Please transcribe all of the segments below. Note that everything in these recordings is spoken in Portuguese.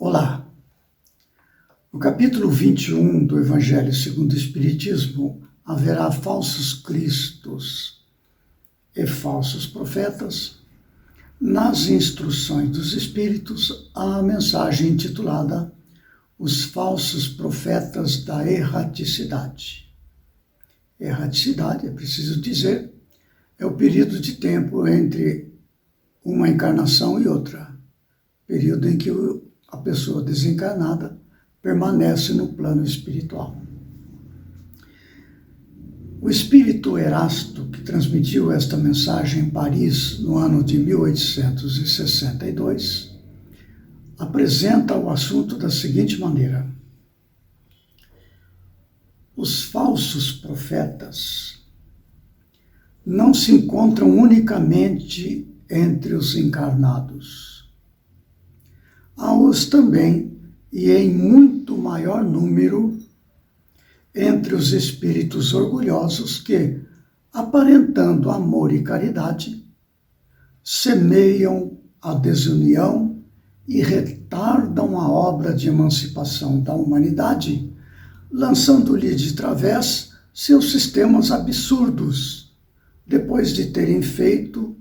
Olá! No capítulo 21 do Evangelho segundo o Espiritismo, haverá falsos cristos e falsos profetas. Nas instruções dos Espíritos, há a mensagem intitulada Os Falsos Profetas da Erraticidade. Erraticidade, é preciso dizer, é o período de tempo entre uma encarnação e outra. Período em que a pessoa desencarnada permanece no plano espiritual. O espírito Erasto, que transmitiu esta mensagem em Paris no ano de 1862, apresenta o assunto da seguinte maneira: os falsos profetas não se encontram unicamente entre os encarnados. Há-os também, e em muito maior número, entre os espíritos orgulhosos que, aparentando amor e caridade, semeiam a desunião e retardam a obra de emancipação da humanidade, lançando-lhe de través seus sistemas absurdos, depois de terem feito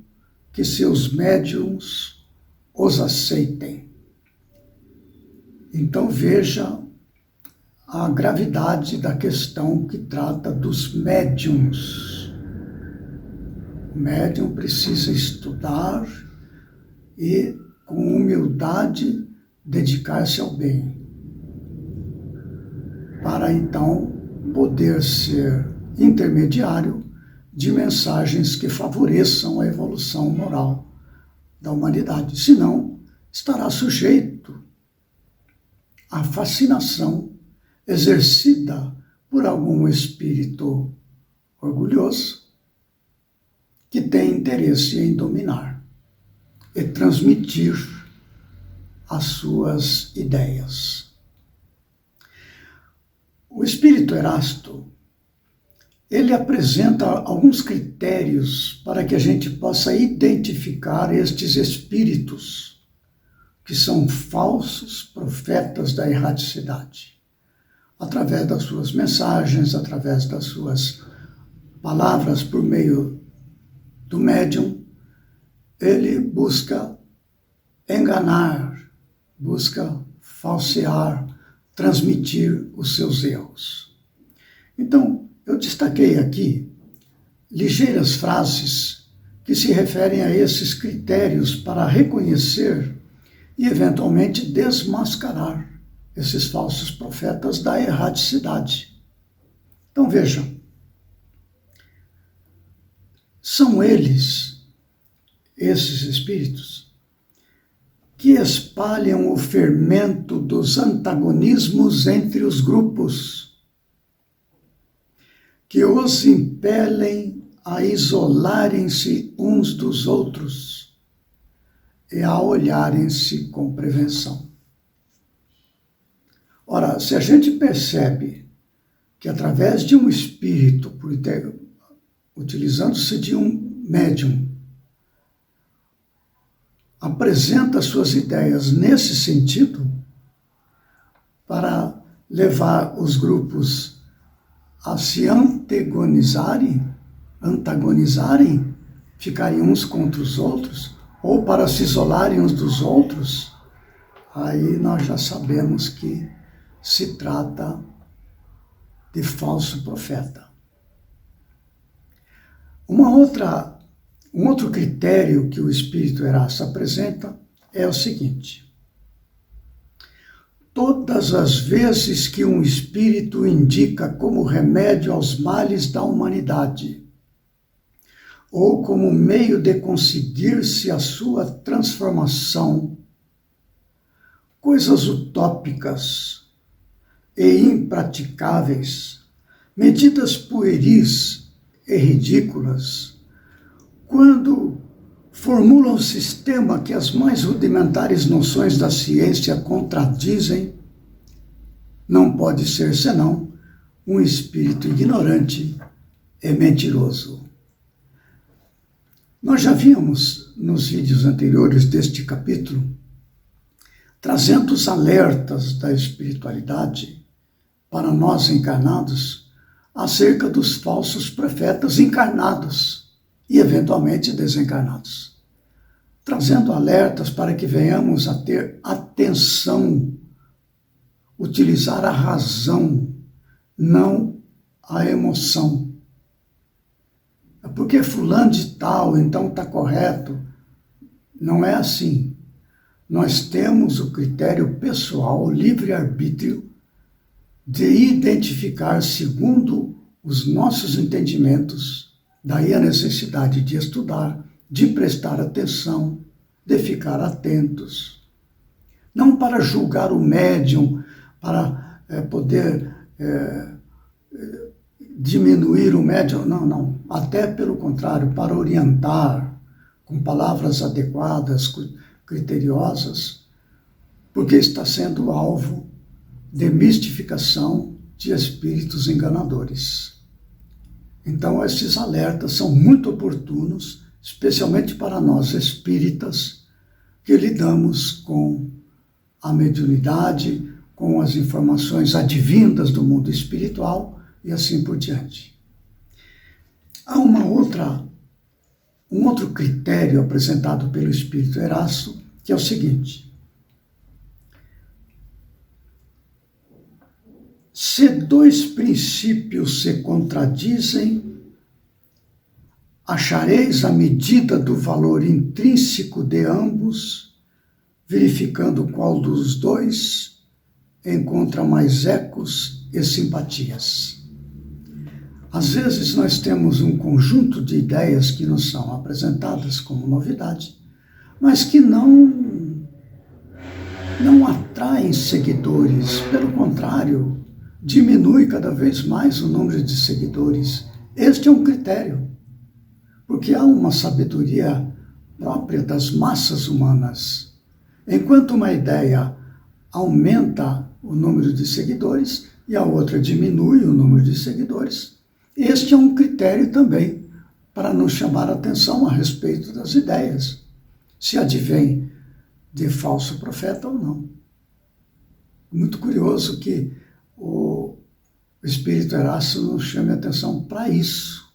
que seus médiuns os aceitem. Então veja a gravidade da questão que trata dos médiuns. O médium precisa estudar e, com humildade, dedicar-se ao bem, para então poder ser intermediário de mensagens que favoreçam a evolução moral da humanidade. Senão, estará sujeito à fascinação exercida por algum espírito orgulhoso que tem interesse em dominar e transmitir as suas ideias. O espírito Erasto, ele apresenta alguns critérios para que a gente possa identificar estes espíritos que são falsos profetas da erraticidade. Através das suas mensagens, através das suas palavras por meio do médium, ele busca enganar, busca falsear, transmitir os seus erros. Então, eu destaquei aqui ligeiras frases que se referem a esses critérios para reconhecer e, eventualmente, desmascarar esses falsos profetas da erraticidade. Então, vejam, são eles, esses espíritos, que espalham o fermento dos antagonismos entre os grupos, que os impelem a isolarem-se uns dos outros e a olharem-se com prevenção. Ora, se a gente percebe que através de um espírito, utilizando-se de um médium, apresenta suas ideias nesse sentido, para levar os grupos a se antagonizarem, ficarem uns contra os outros, ou para se isolarem uns dos outros, aí nós já sabemos que se trata de falso profeta. Um outro critério que o espírito Erasto apresenta é o seguinte: todas as vezes que um espírito indica como remédio aos males da humanidade, ou como meio de conseguir-se a sua transformação, coisas utópicas e impraticáveis, medidas pueris e ridículas, quando formulam um sistema que as mais rudimentares noções da ciência contradizem, não pode ser senão um espírito ignorante e mentiroso. Nós já vimos nos vídeos anteriores deste capítulo trazendo os alertas da espiritualidade para nós encarnados acerca dos falsos profetas encarnados e eventualmente desencarnados, trazendo alertas para que venhamos a ter atenção, utilizar a razão, não a emoção. Porque fulano de tal, então está correto. Não é assim. Nós temos o critério pessoal, o livre-arbítrio, de identificar segundo os nossos entendimentos, daí a necessidade de estudar, de prestar atenção, de ficar atentos. Não para julgar o médium, para poder diminuir o médium, não. Até pelo contrário, para orientar com palavras adequadas, criteriosas, porque está sendo alvo de mistificação de espíritos enganadores. Então, esses alertas são muito oportunos, especialmente para nós espíritas, que lidamos com a mediunidade, com as informações advindas do mundo espiritual e assim por diante. Há um outro critério apresentado pelo Espírito Erasto, que é o seguinte: se dois princípios se contradizem, achareis a medida do valor intrínseco de ambos, verificando qual dos dois encontra mais ecos e simpatias. Às vezes nós temos um conjunto de ideias que nos são apresentadas como novidade, mas que não atraem seguidores. Pelo contrário, diminui cada vez mais o número de seguidores. Este é um critério, porque há uma sabedoria própria das massas humanas. Enquanto uma ideia aumenta o número de seguidores e a outra diminui o número de seguidores, este é um critério também para nos chamar a atenção a respeito das ideias, se advém de falso profeta ou não. Muito curioso que o Espírito Erasto nos chame a atenção para isso,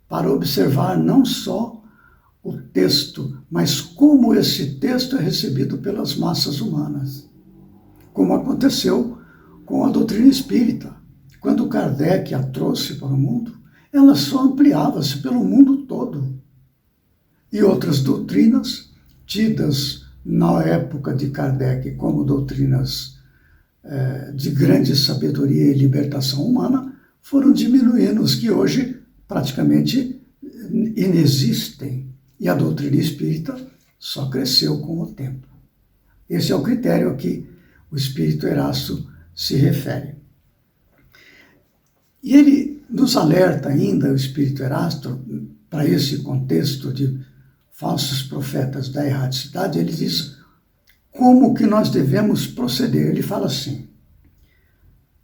para observar não só o texto, mas como esse texto é recebido pelas massas humanas, como aconteceu com a doutrina espírita. Quando Kardec a trouxe para o mundo, ela só ampliava-se pelo mundo todo. E outras doutrinas, tidas na época de Kardec como doutrinas de grande sabedoria e libertação humana, foram diminuindo, os que hoje praticamente inexistem. E a doutrina espírita só cresceu com o tempo. Esse é o critério a que o Espírito Erasto se refere. E ele nos alerta ainda, o Espírito Erasto, para esse contexto de falsos profetas da erradicidade. Ele diz como que nós devemos proceder. Ele fala assim: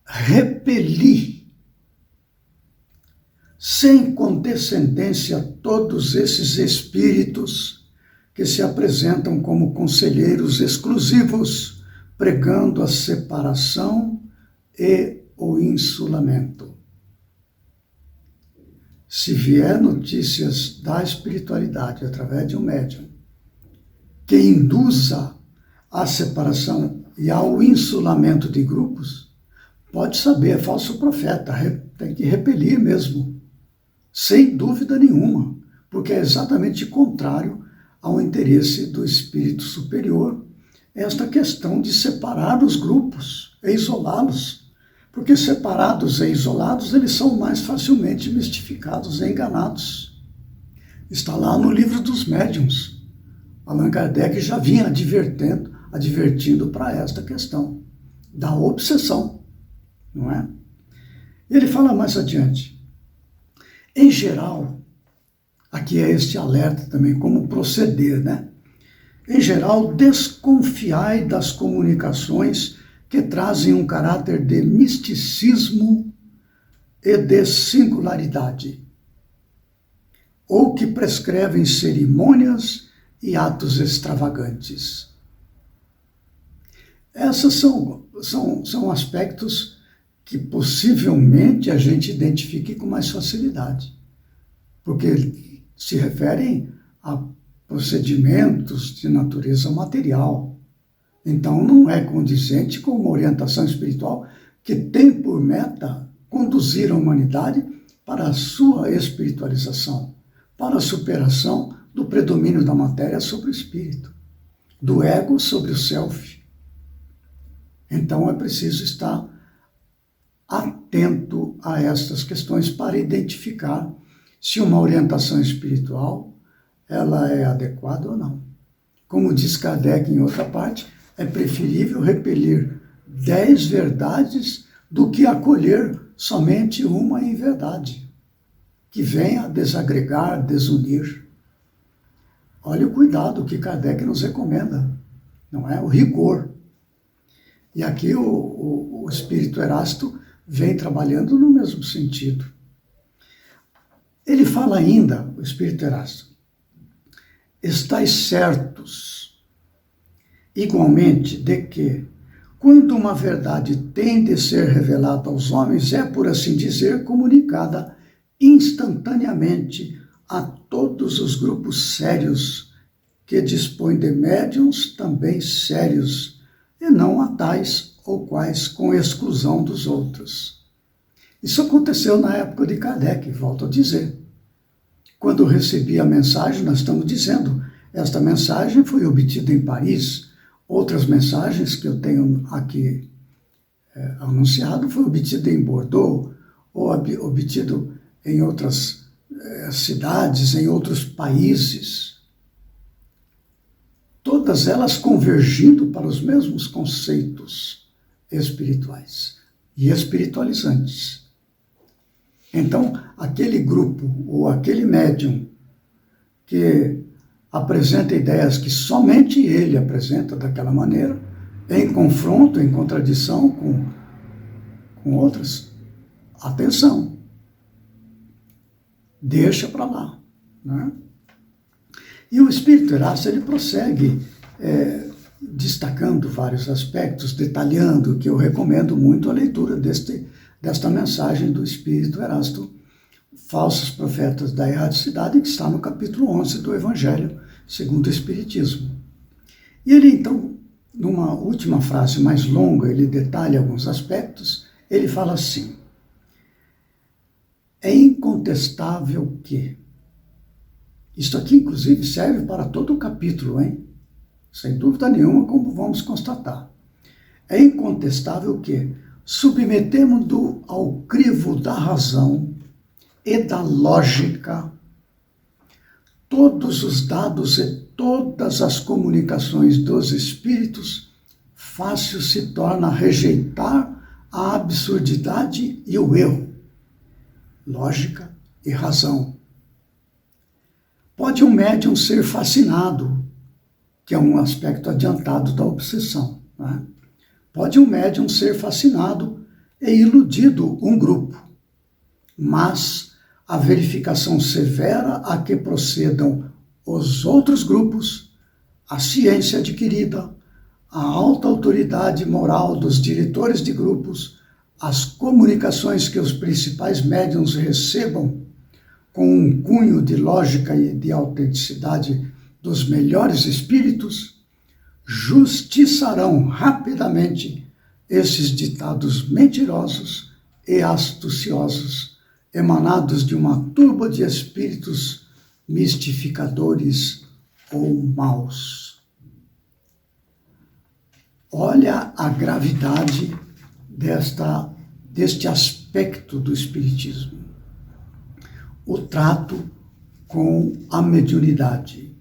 repelir sem condescendência todos esses espíritos que se apresentam como conselheiros exclusivos, pregando a separação e o insulamento. Se vier notícias da espiritualidade através de um médium que induza à separação e ao insulamento de grupos, pode saber, é falso profeta, tem que repelir mesmo, sem dúvida nenhuma, porque é exatamente contrário ao interesse do espírito superior esta questão de separar os grupos e isolá-los. Porque separados e isolados, eles são mais facilmente mistificados e enganados. Está lá no livro dos médiuns. Allan Kardec já vinha advertindo para esta questão da obsessão, não é? Ele fala mais adiante: em geral, aqui é este alerta também, como proceder, né? Em geral, desconfiai das comunicações que trazem um caráter de misticismo e de singularidade, ou que prescrevem cerimônias e atos extravagantes. Esses são aspectos que possivelmente a gente identifique com mais facilidade, porque se referem a procedimentos de natureza material. Então, não é condizente com uma orientação espiritual que tem por meta conduzir a humanidade para a sua espiritualização, para a superação do predomínio da matéria sobre o espírito, do ego sobre o self. Então, é preciso estar atento a estas questões para identificar se uma orientação espiritual ela é adequada ou não. Como diz Kardec em outra parte, é preferível repelir 10 verdades do que acolher somente uma em verdade, que venha a desagregar, desunir. Olha o cuidado que Kardec nos recomenda, não é? O rigor. E aqui o Espírito Erasto vem trabalhando no mesmo sentido. Ele fala ainda, o Espírito Erasto, estais certos, igualmente, de que, quando uma verdade tem de ser revelada aos homens, é, por assim dizer, comunicada instantaneamente a todos os grupos sérios que dispõem de médiuns também sérios, e não a tais ou quais com exclusão dos outros. Isso aconteceu na época de Kardec, volto a dizer. Quando eu recebi a mensagem, nós estamos dizendo, esta mensagem foi obtida em Paris, outras mensagens que eu tenho aqui anunciado foi obtida em Bordeaux, ou obtido em outras cidades, em outros países. Todas elas convergindo para os mesmos conceitos espirituais e espiritualizantes. Então, aquele grupo ou aquele médium que apresenta ideias que somente ele apresenta daquela maneira, em confronto, em contradição com outras, atenção, deixa para lá, né? E o Espírito Erasto, ele prossegue destacando vários aspectos, detalhando, que eu recomendo muito a leitura desta mensagem do Espírito Erasto, Falsos Profetas da Erradicidade, que está no capítulo 11 do Evangelho segundo o Espiritismo. E ele, então, numa última frase mais longa, ele detalha alguns aspectos, ele fala assim: é incontestável que... Isto aqui, inclusive, serve para todo o capítulo, hein? Sem dúvida nenhuma, como vamos constatar. É incontestável que submetemos-no ao crivo da razão e da lógica todos os dados e todas as comunicações dos espíritos, fácil se torna rejeitar a absurdidade e o erro. Lógica e razão. Pode um médium ser fascinado, que é um aspecto adiantado da obsessão, né? Pode um médium ser fascinado e iludido um grupo, mas a verificação severa a que procedam os outros grupos, a ciência adquirida, a alta autoridade moral dos diretores de grupos, as comunicações que os principais médiuns recebam com um cunho de lógica e de autenticidade dos melhores espíritos, justiçarão rapidamente esses ditados mentirosos e astuciosos, emanados de uma turba de espíritos mistificadores ou maus. Olha a gravidade deste aspecto do espiritismo. O trato com a mediunidade,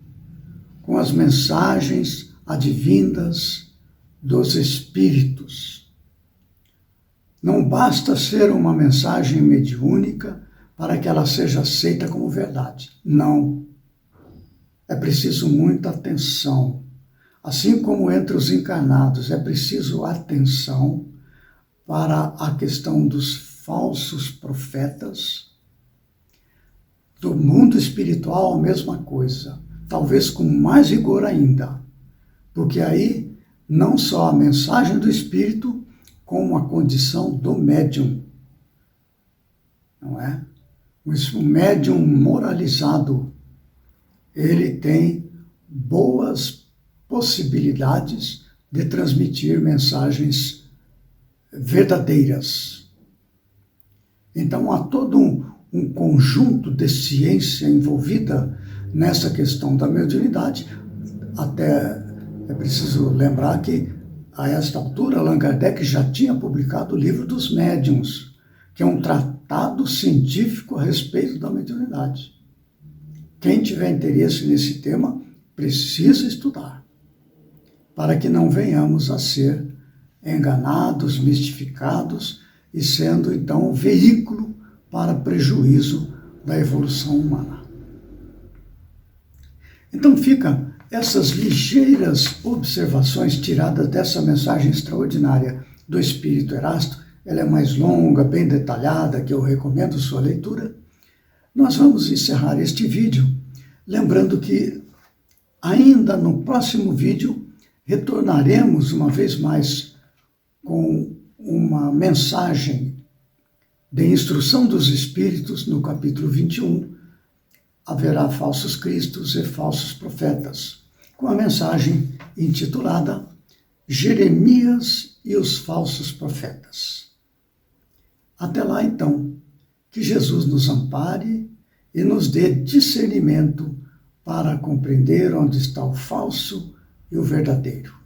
com as mensagens advindas dos espíritos. Não basta ser uma mensagem mediúnica para que ela seja aceita como verdade. Não. É preciso muita atenção. Assim como entre os encarnados é preciso atenção para a questão dos falsos profetas, do mundo espiritual a mesma coisa, talvez com mais rigor ainda, porque aí não só a mensagem do Espírito, como a condição do médium. Não é? O médium moralizado, ele tem boas possibilidades de transmitir mensagens verdadeiras. Então, há todo um conjunto de ciência envolvida nessa questão da mediunidade. Até é preciso lembrar que, a esta altura, Allan Kardec já tinha publicado o Livro dos Médiuns, que é um tratado científico a respeito da mediunidade. Quem tiver interesse nesse tema precisa estudar, para que não venhamos a ser enganados, mistificados e sendo, então, veículo para prejuízo da evolução humana. Então, fica essas ligeiras observações tiradas dessa mensagem extraordinária do Espírito Erasto. Ela é mais longa, bem detalhada, que eu recomendo sua leitura. Nós vamos encerrar este vídeo, lembrando que ainda no próximo vídeo retornaremos uma vez mais com uma mensagem de instrução dos Espíritos no capítulo 21, haverá falsos cristos e falsos profetas, com a mensagem intitulada Jeremias e os falsos profetas. Até lá, então, que Jesus nos ampare e nos dê discernimento para compreender onde está o falso e o verdadeiro.